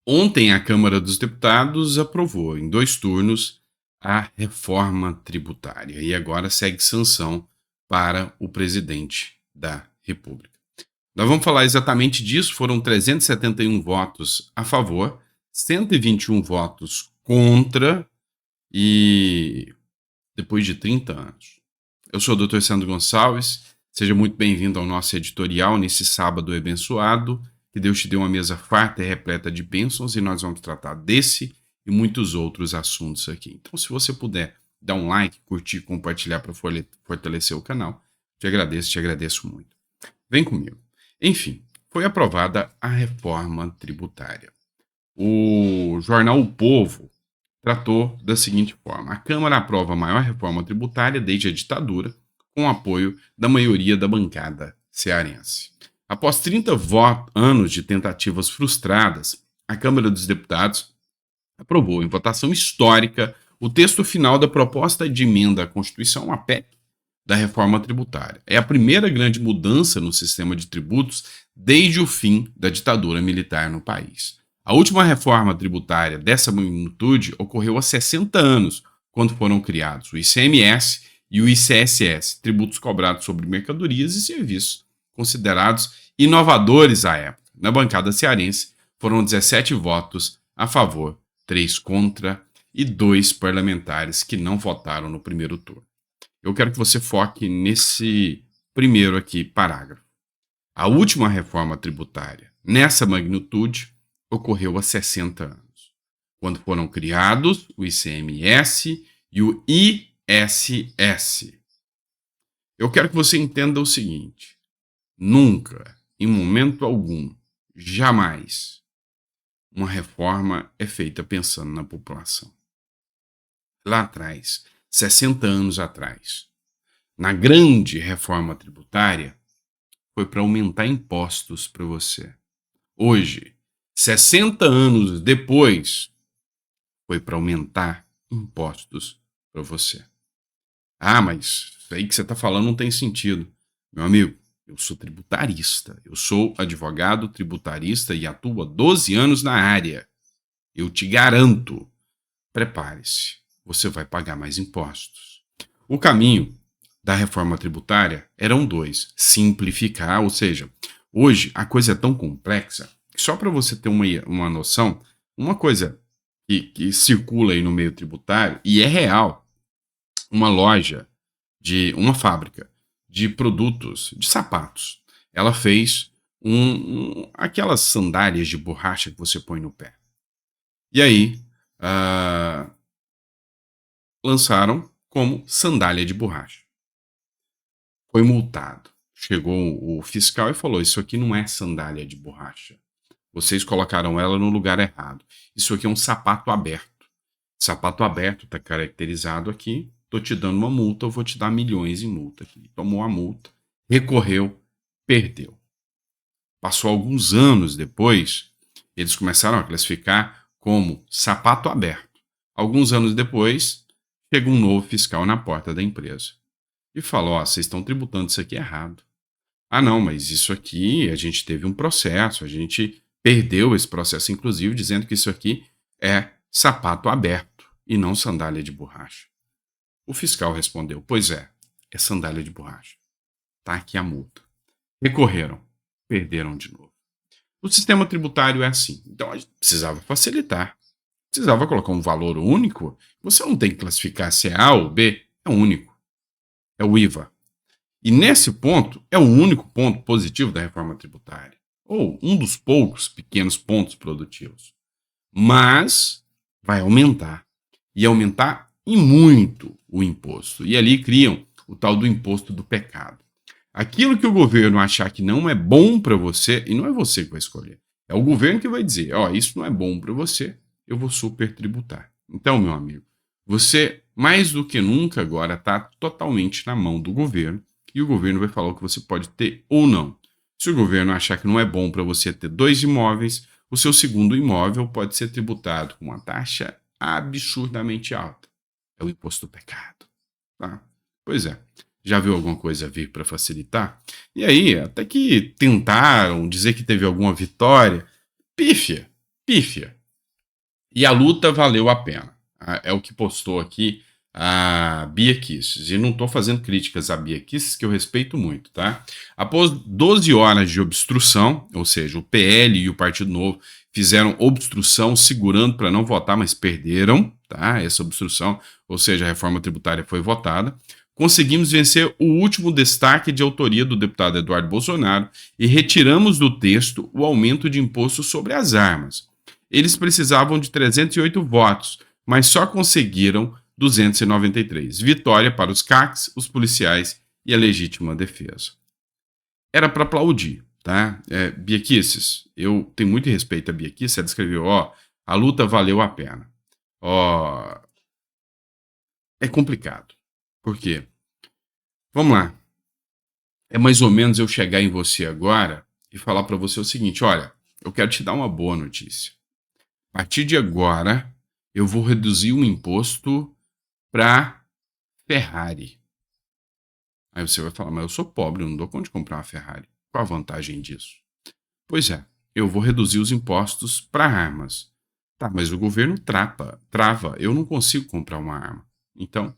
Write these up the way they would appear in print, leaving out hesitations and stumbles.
Ontem, a Câmara dos Deputados aprovou, em 2 turnos, a reforma tributária e agora segue sanção para o presidente da República. Nós vamos falar exatamente disso. Foram 371 votos a favor, 121 votos contra e depois de 30 anos. Eu sou o Dr. Sandro Gonçalves, seja muito bem-vindo ao nosso editorial nesse sábado abençoado. Que Deus te dê uma mesa farta e repleta de bênçãos e nós vamos tratar desse e muitos outros assuntos aqui. Então, se você puder dar um like, curtir, compartilhar para fortalecer o canal, te agradeço muito. Vem comigo. Enfim, foi aprovada a reforma tributária. O jornal O Povo tratou da seguinte forma: a Câmara aprova a maior reforma tributária desde a ditadura, com o apoio da maioria da bancada cearense. Após 30 anos de tentativas frustradas, a Câmara dos Deputados aprovou em votação histórica o texto final da proposta de emenda à Constituição, a PEC, da reforma tributária. É a primeira grande mudança no sistema de tributos desde o fim da ditadura militar no país. A última reforma tributária dessa magnitude ocorreu há 60 anos, quando foram criados o ICMS e o ICSS, tributos cobrados sobre mercadorias e serviços, considerados inovadores à época. Na bancada cearense, foram 17 votos a favor, 3 contra e 2 parlamentares que não votaram no primeiro turno. Eu quero que você foque nesse primeiro aqui parágrafo. A última reforma tributária, nessa magnitude, ocorreu há 60 anos, quando foram criados o ICMS e o ISS. Eu quero que você entenda o seguinte: nunca, em momento algum, jamais, uma reforma é feita pensando na população. Lá atrás, 60 anos atrás, na grande reforma tributária, foi para aumentar impostos para você. Hoje, 60 anos depois, foi para aumentar impostos para você. Ah, mas isso aí que você está falando não tem sentido. Meu amigo, eu sou tributarista. Eu sou advogado tributarista e atuo há 12 anos na área. Eu te garanto, prepare-se, você vai pagar mais impostos. O caminho da reforma tributária eram 2. Simplificar, ou seja, hoje a coisa é tão complexa que só para você ter uma noção, uma coisa que circula aí no meio tributário e é real, uma loja de uma fábrica de produtos, de sapatos. Ela fez aquelas sandálias de borracha que você põe no pé. E aí, lançaram como sandália de borracha. Foi multado. Chegou o fiscal e falou: isso aqui não é sandália de borracha. Vocês colocaram ela no lugar errado. Isso aqui é um sapato aberto. Sapato aberto está caracterizado aqui. Estou te dando uma multa, eu vou te dar milhões em multa aqui. Tomou a multa, recorreu, perdeu. Passou alguns anos depois, eles começaram a classificar como sapato aberto. Alguns anos depois, chega um novo fiscal na porta da empresa e fala: ó, vocês estão tributando isso aqui errado. Ah, não, mas isso aqui, a gente teve um processo, a gente perdeu esse processo, inclusive, dizendo que isso aqui é sapato aberto e não sandália de borracha. O fiscal respondeu: pois é sandália de borracha. Tá aqui a multa. Recorreram, perderam de novo. O sistema tributário é assim. Então a gente precisava facilitar. Precisava colocar um valor único. Você não tem que classificar se é A ou B, é único. É o IVA. E nesse ponto, é o único ponto positivo da reforma tributária. Ou um dos poucos pequenos pontos produtivos. Mas vai aumentar. E aumentar e muito o imposto. E ali criam o tal do imposto do pecado. Aquilo que o governo achar que não é bom para você, e não é você que vai escolher, é o governo que vai dizer: ó, isso não é bom para você, eu vou super tributar. Então, meu amigo, você mais do que nunca agora está totalmente na mão do governo, e o governo vai falar o que você pode ter ou não. Se o governo achar que não é bom para você ter 2 imóveis, o seu segundo imóvel pode ser tributado com uma taxa absurdamente alta. É o imposto do pecado. Tá? Pois é. Já viu alguma coisa vir para facilitar? E aí, até que tentaram dizer que teve alguma vitória. Pífia. E a luta valeu a pena. É o que postou aqui a Bia Kicis. E não estou fazendo críticas à Bia Kicis, que eu respeito muito, tá? Após 12 horas de obstrução, ou seja, o PL e o Partido Novo fizeram obstrução segurando para não votar, mas perderam, tá? Essa obstrução, ou seja, a reforma tributária foi votada. Conseguimos vencer o último destaque de autoria do deputado Eduardo Bolsonaro e retiramos do texto o aumento de imposto sobre as armas. Eles precisavam de 308 votos, mas só conseguiram 293. Vitória para os CACs, os policiais e a legítima defesa. Era para aplaudir, tá? Bia Kicis, eu tenho muito respeito a Bia Kicis, ela escreveu, a luta valeu a pena. É complicado. Por quê? Vamos lá. É mais ou menos eu chegar em você agora e falar para você o seguinte, olha, eu quero te dar uma boa notícia. A partir de agora, eu vou reduzir o imposto para Ferrari. Aí você vai falar, mas eu sou pobre, eu não dou conta de comprar uma Ferrari. Qual a vantagem disso? Pois é, eu vou reduzir os impostos para armas. Tá, mas o governo trava, eu não consigo comprar uma arma. Então,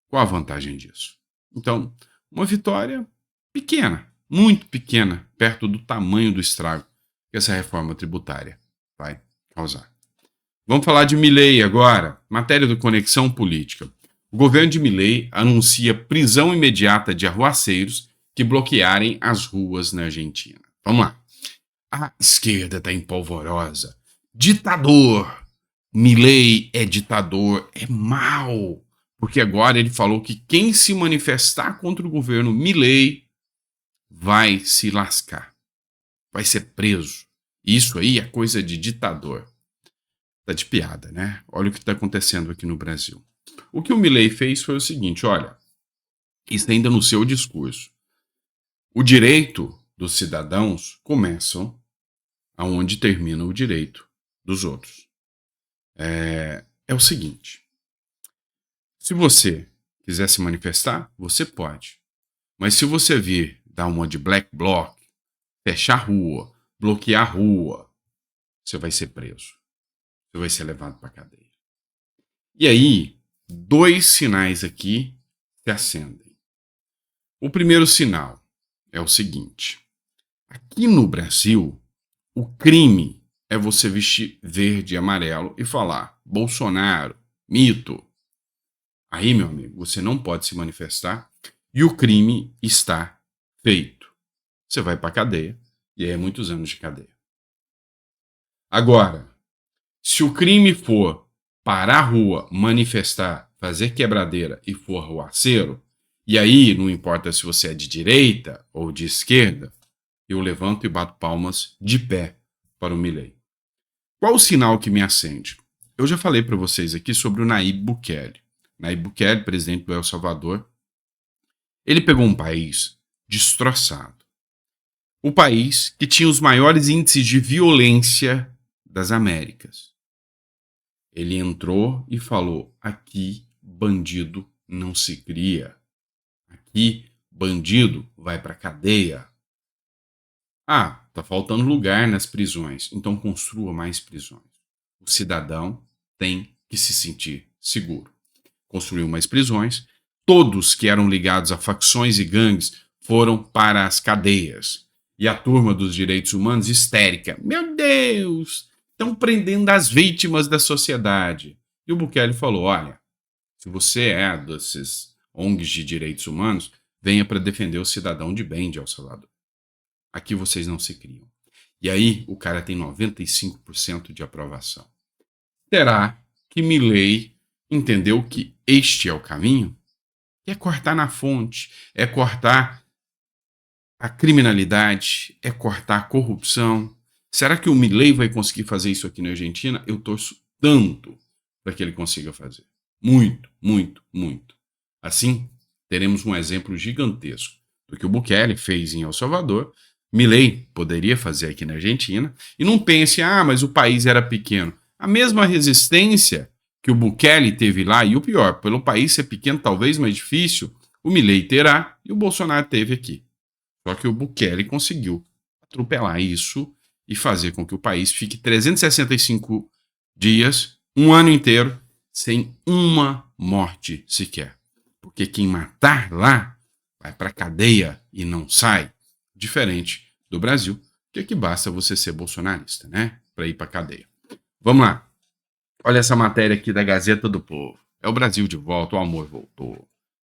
qual a vantagem disso? Então, uma vitória pequena, muito pequena, perto do tamanho do estrago que essa reforma tributária vai causar. Vamos falar de Milei agora, matéria do Conexão Política. O governo de Milei anuncia prisão imediata de arruaceiros que bloquearem as ruas na Argentina. Vamos lá. A esquerda está empolvorosa. Ditador. Milei é ditador, é mau. Porque agora ele falou que quem se manifestar contra o governo Milei vai se lascar. Vai ser preso. Isso aí é coisa de ditador. Tá de piada, né? Olha o que está acontecendo aqui no Brasil. O que o Milei fez foi o seguinte, olha, isso ainda no seu discurso. O direito dos cidadãos começam aonde termina o direito dos outros. É o seguinte, se você quiser se manifestar, você pode. Mas se você vir dar uma de black bloc, fechar a rua, bloquear a rua, você vai ser preso. Você vai ser levado para a cadeia. E aí, dois sinais aqui se acendem. O primeiro sinal é o seguinte. Aqui no Brasil, o crime é você vestir verde e amarelo e falar Bolsonaro, mito. Aí, meu amigo, você não pode se manifestar e o crime está feito. Você vai para a cadeia e aí é muitos anos de cadeia. Agora, se o crime for parar a rua, manifestar, fazer quebradeira e for arruaceiro, e aí não importa se você é de direita ou de esquerda, eu levanto e bato palmas de pé para o Milei. Qual o sinal que me acende? Eu já falei para vocês aqui sobre o Nayib Bukele. Nayib Bukele, presidente do El Salvador, ele pegou um país destroçado. O país que tinha os maiores índices de violência das Américas. Ele entrou e falou, aqui bandido não se cria. Aqui bandido vai para cadeia. Ah, tá faltando lugar nas prisões, então construa mais prisões. O cidadão tem que se sentir seguro. Construiu mais prisões, todos que eram ligados a facções e gangues foram para as cadeias. E a turma dos direitos humanos histérica. Meu Deus, estão prendendo as vítimas da sociedade. E o Bukele falou, olha, se você é desses ONGs de direitos humanos, venha para defender o cidadão de bem de El Salvador. Aqui vocês não se criam. E aí o cara tem 95% de aprovação. Será que Milei entendeu que este é o caminho? É cortar na fonte, é cortar a criminalidade, é cortar a corrupção. Será que o Milei vai conseguir fazer isso aqui na Argentina? Eu torço tanto para que ele consiga fazer. Muito, muito, muito. Assim, teremos um exemplo gigantesco do que o Bukele fez em El Salvador, Milei poderia fazer aqui na Argentina, e não pense, mas o país era pequeno. A mesma resistência que o Bukele teve lá, e o pior, pelo país ser pequeno, talvez mais difícil, o Milei terá e o Bolsonaro teve aqui. Só que o Bukele conseguiu atropelar isso e fazer com que o país fique 365 dias Um ano inteiro sem uma morte sequer. Porque quem matar lá vai para cadeia e não sai. Diferente do Brasil, que aqui basta você ser bolsonarista, né? Para ir para cadeia. Vamos lá. Olha essa matéria aqui da Gazeta do Povo. É o Brasil de volta, o amor voltou.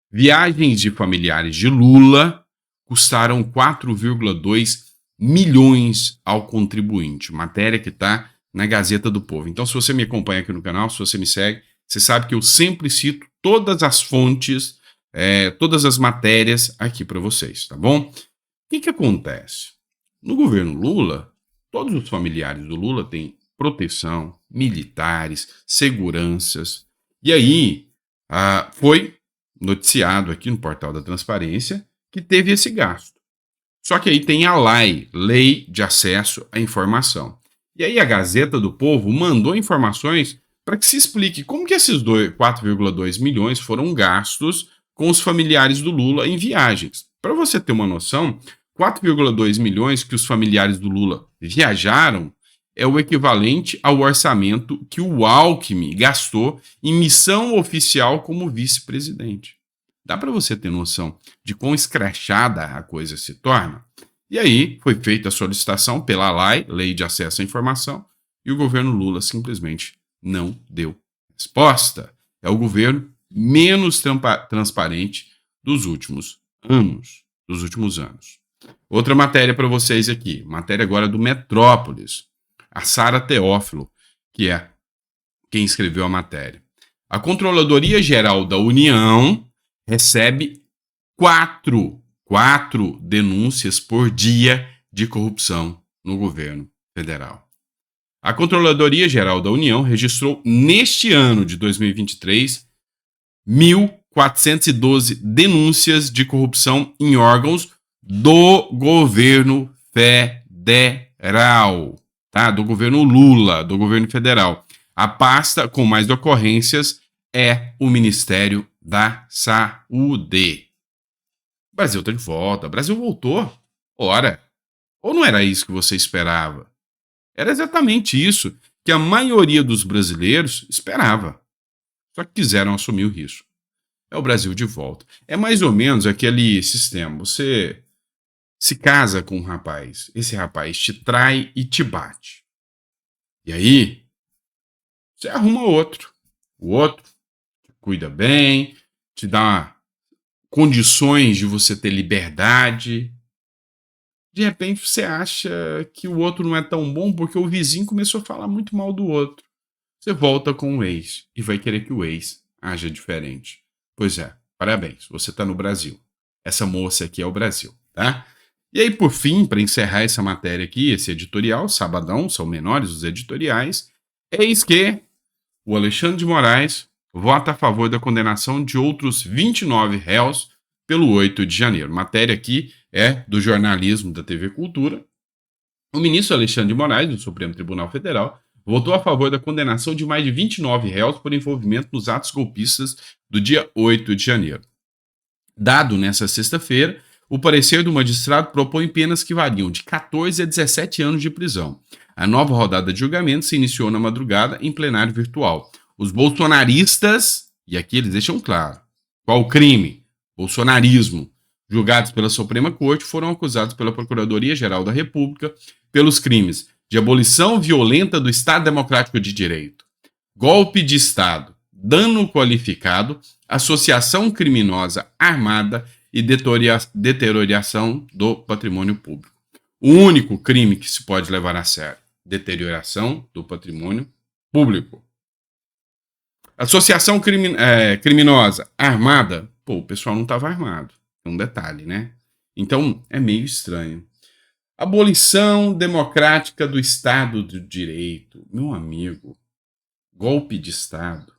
Viagens de familiares de Lula custaram 4,2 milhões ao contribuinte. Matéria que está na Gazeta do Povo. Então, se você me acompanha aqui no canal, se você me segue, você sabe que eu sempre cito todas as fontes, todas as matérias aqui para vocês, tá bom? O que acontece? No governo Lula, todos os familiares do Lula têm proteção, militares, seguranças. E aí, foi noticiado aqui no portal da Transparência que teve esse gasto. Só que aí tem a LAI, Lei de Acesso à Informação. E aí a Gazeta do Povo mandou informações para que se explique como que esses 4,2 milhões foram gastos com os familiares do Lula em viagens. Para você ter uma noção, 4,2 milhões que os familiares do Lula viajaram é o equivalente ao orçamento que o Alckmin gastou em missão oficial como vice-presidente. Dá para você ter noção de quão escrachada a coisa se torna? E aí foi feita a solicitação pela LAI, Lei de Acesso à Informação, e o governo Lula simplesmente não deu resposta. É o governo menos transparente dos últimos anos. Outra matéria para vocês aqui, matéria agora do Metrópolis. A Sara Teófilo, que é quem escreveu a matéria. A Controladoria Geral da União recebe quatro denúncias por dia de corrupção no governo federal. A Controladoria Geral da União registrou neste ano de 2023 1.412 denúncias de corrupção em órgãos do governo federal, tá? Do governo Lula, do governo federal. A pasta com mais ocorrências é o Ministério da Saúde. O Brasil está de volta. O Brasil voltou. Ora, ou não era isso que você esperava? Era exatamente isso que a maioria dos brasileiros esperava. Só que quiseram assumir o risco. É o Brasil de volta. É mais ou menos aquele sistema. Você se casa com um rapaz. Esse rapaz te trai e te bate. E aí, você arruma outro. O outro te cuida bem, te dá condições de você ter liberdade. De repente você acha que o outro não é tão bom porque o vizinho começou a falar muito mal do outro. Você volta com o ex e vai querer que o ex haja diferente. Pois é, parabéns, você está no Brasil. Essa moça aqui é o Brasil, tá? E aí, por fim, para encerrar essa matéria aqui, esse editorial, sabadão, são menores os editoriais, eis que o Alexandre de Moraes vota a favor da condenação de outros 29 réus pelo 8 de janeiro. Matéria aqui é do jornalismo da TV Cultura. O ministro Alexandre de Moraes, do Supremo Tribunal Federal, votou a favor da condenação de mais de 29 réus por envolvimento nos atos golpistas do dia 8 de janeiro. Dado nesta sexta-feira, o parecer do magistrado propõe penas que variam de 14 a 17 anos de prisão. A nova rodada de julgamento se iniciou na madrugada em plenário virtual. Os bolsonaristas, e aqui eles deixam claro, qual o crime? Bolsonarismo. Julgados pela Suprema Corte, foram acusados pela Procuradoria-Geral da República pelos crimes de abolição violenta do Estado Democrático de Direito, golpe de Estado, dano qualificado, associação criminosa armada e deterioração do patrimônio público. O único crime que se pode levar a sério, deterioração do patrimônio público. Associação criminosa armada, o pessoal não estava armado. É um detalhe, né? Então, é meio estranho. Abolição democrática do Estado de Direito. Meu amigo, golpe de Estado.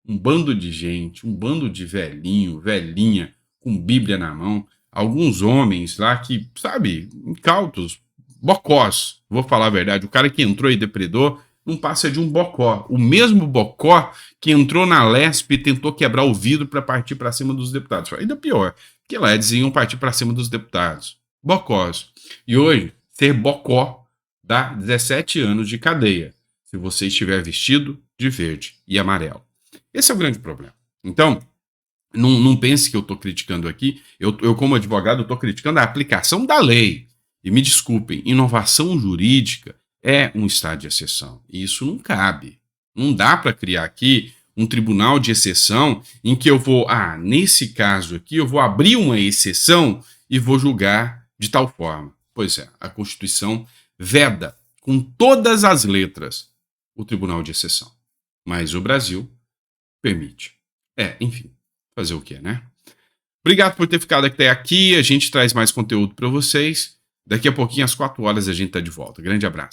Um bando de gente, um bando de velhinho, velhinha, com Bíblia na mão. Alguns homens lá que, sabe, incautos, bocós. Vou falar a verdade, o cara que entrou e depredou não passa de um bocó. O mesmo bocó que entrou na Lesp e tentou quebrar o vidro para partir para cima dos deputados. Ainda pior, que lá eles iam partir para cima dos deputados. Bocós. E hoje, ser bocó dá 17 anos de cadeia. se você estiver vestido de verde e amarelo. Esse é o grande problema. Então, não pense que eu estou criticando aqui, eu como advogado, estou criticando a aplicação da lei. E me desculpem, inovação jurídica é um estado de exceção. E isso não cabe. Não dá para criar aqui um tribunal de exceção em que eu vou, nesse caso aqui, eu vou abrir uma exceção e vou julgar de tal forma. Pois é, a Constituição veda com todas as letras o tribunal de exceção. Mas o Brasil permite. Enfim, fazer o quê, né? Obrigado por ter ficado até aqui. A gente traz mais conteúdo para vocês. Daqui a pouquinho, às 4 horas, a gente tá de volta. Grande abraço.